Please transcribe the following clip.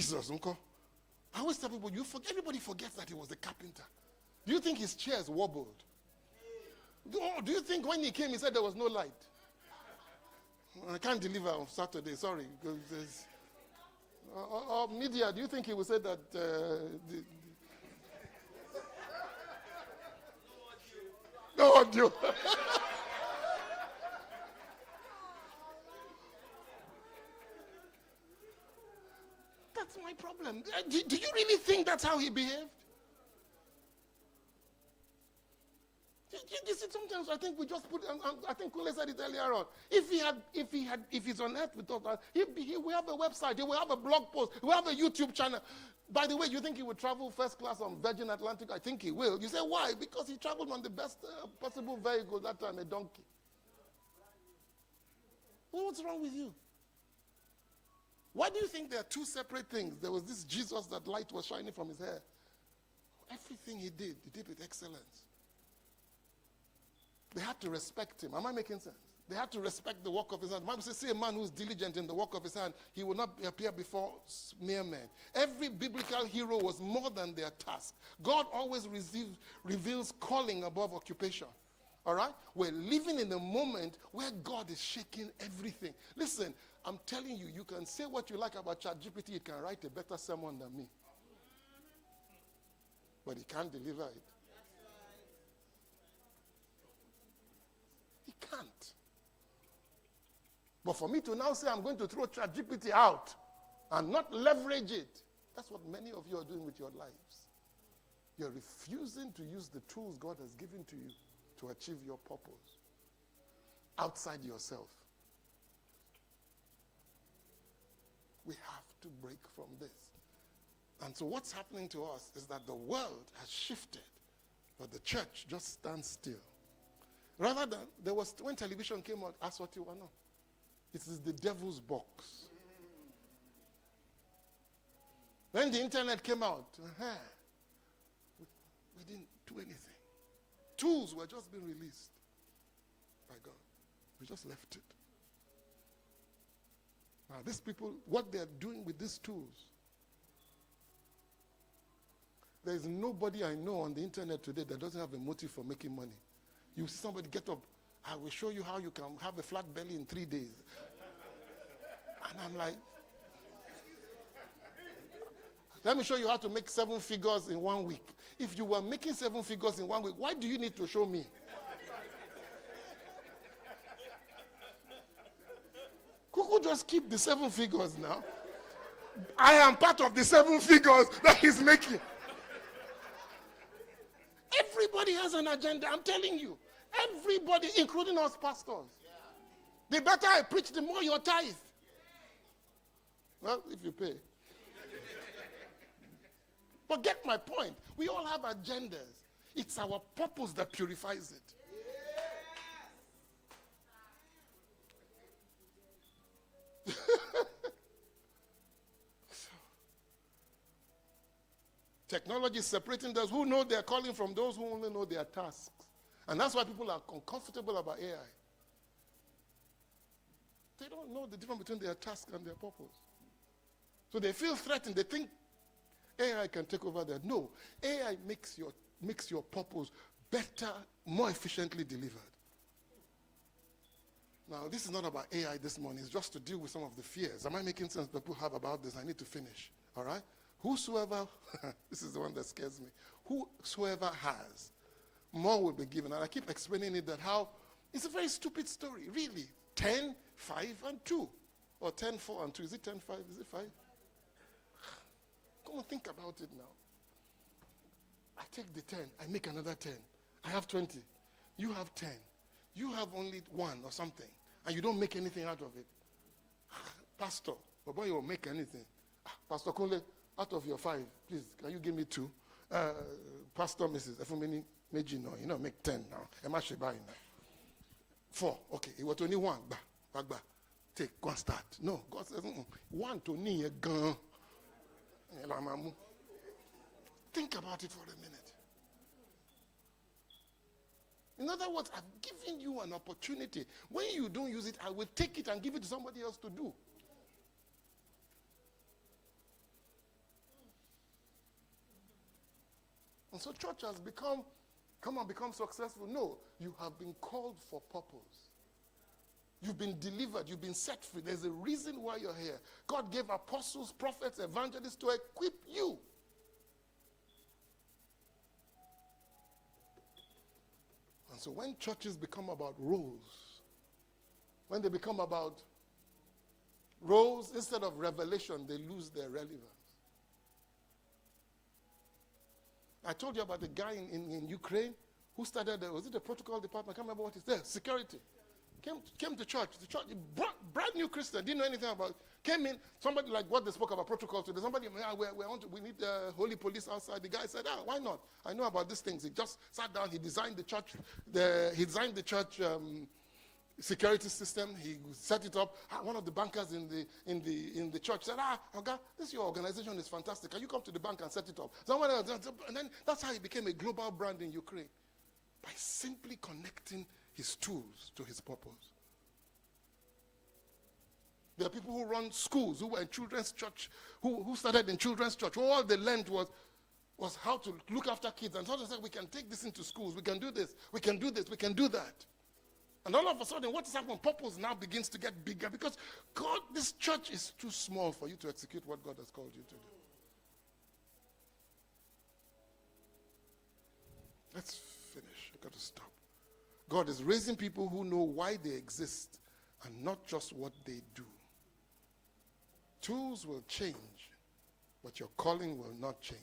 Jesus, uncle. I always tell people, everybody forgets that he was a carpenter. Do you think his chairs wobbled? Do you think when he came, he said there was no light? I can't deliver on Saturday, sorry. Or media, do you think he would say that? No audio. That's my problem. Do you really think that's how he behaved? You see, sometimes I think we just put. I think Kule said it earlier on. If he's on earth with us, he will have a website. He will have a blog post. He will have a YouTube channel. By the way, you think he would travel first class on Virgin Atlantic? I think he will. You say why? Because he traveled on the best possible vehicle that time, a donkey. Well, what's wrong with you? Why do you think there are two separate things? There was this Jesus that light was shining from his hair. Everything he did with excellence. They had to respect him. Am I making sense? They had to respect the work of his hand. The Bible says, see a man who is diligent in the work of his hand, he will not appear before mere men. Every biblical hero was more than their task. God always reveals calling above occupation. All right? We're living in a moment where God is shaking everything. Listen, I'm telling you, you can say what you like about ChatGPT. It can write a better sermon than me. But he can't deliver it. He can't. But for me to now say I'm going to throw ChatGPT out and not leverage it, that's what many of you are doing with your lives. You're refusing to use the tools God has given to you to achieve your purpose outside yourself. We have to break from this. And so what's happening to us is that the world has shifted, but the church just stands still. Rather than, when television came out, ask what you want to know. It is the devil's box. When the internet came out, we didn't do anything. Tools were just being released by God. We just left it. Now, these people, what they're doing with these tools, there is nobody I know on the internet today that doesn't have a motive for making money. You see somebody get up, I will show you how you can have a flat belly in 3 days. And I'm like, let me show you how to make 7 figures in 1 week. If you were making 7 figures in 1 week, why do you need to show me? Kuku just keep the 7 figures now. I am part of the 7 figures that he's making. Everybody has an agenda, I'm telling you. Everybody, including us pastors. The better I preach, the more your tithe. Well, if you pay. But get my point. We all have agendas. It's our purpose that purifies it. Technology is separating those who know their calling from those who only know their tasks. And that's why people are uncomfortable about AI. They don't know the difference between their task and their purpose. So they feel threatened. They think AI can take over that. No, AI makes your purpose better, more efficiently delivered. Now, this is not about AI this morning. It's just to deal with some of the fears. Am I making sense people have about this? I need to finish. All right? Whosoever, this is the one that scares me. Whosoever has, more will be given. And I keep explaining it that how, it's a very stupid story, really. 10, 5, and 2. Or 10, 4, and 2. Is it 10, 5? Is it 5? Come on, think about it now. I take the 10, I make another 10. I have 20. You have 10. You have only 1 or something. And you don't make anything out of it. Pastor, but boy, you won't make anything. Pastor Kole, out of your 5, please, can you give me 2? Pastor Mrs. Efumini Meji, no, you know, make 10 now. Emma Shebai now. 4, okay. It was only 1. Bagba. Take, go and start. No, God says, 1 to me, a gun. Think about it for a minute. In other words, I've given you an opportunity. When you don't use it, I will take it and give it to somebody else to do. And so church has become successful. No, you have been called for purpose. You've been delivered. You've been set free. There's a reason why you're here. God gave apostles, prophets, evangelists to equip you. And so when churches become about roles, when they become about roles instead of revelation, they lose their relevance. I told you about the guy in Ukraine who started, was it the protocol department? I can't remember what it's there. Security. Came to church. The church, brand new Christian, didn't know anything about it. Came in, somebody like what they spoke about protocol today. Somebody, we need the holy police outside. The guy said, why not? I know about these things. He just sat down. He designed the church. He designed the church security system. He set it up. One of the bankers in the church said, okay, this your organization is fantastic. Can you come to the bank and set it up? Someone else, and then that's how he became a global brand in Ukraine, by simply connecting his tools to his purpose. There are people who run schools, who were in children's church, who started in children's church. All they learned was how to look after kids. And so they said, we can take this into schools. We can do this. We can do this. We can do that. And all of a sudden, what is happening? Purpose now begins to get bigger because God, this church is too small for you to execute what God has called you to do. Let's finish. I've got to stop. God is raising people who know why they exist and not just what they do. Tools will change, but your calling will not change.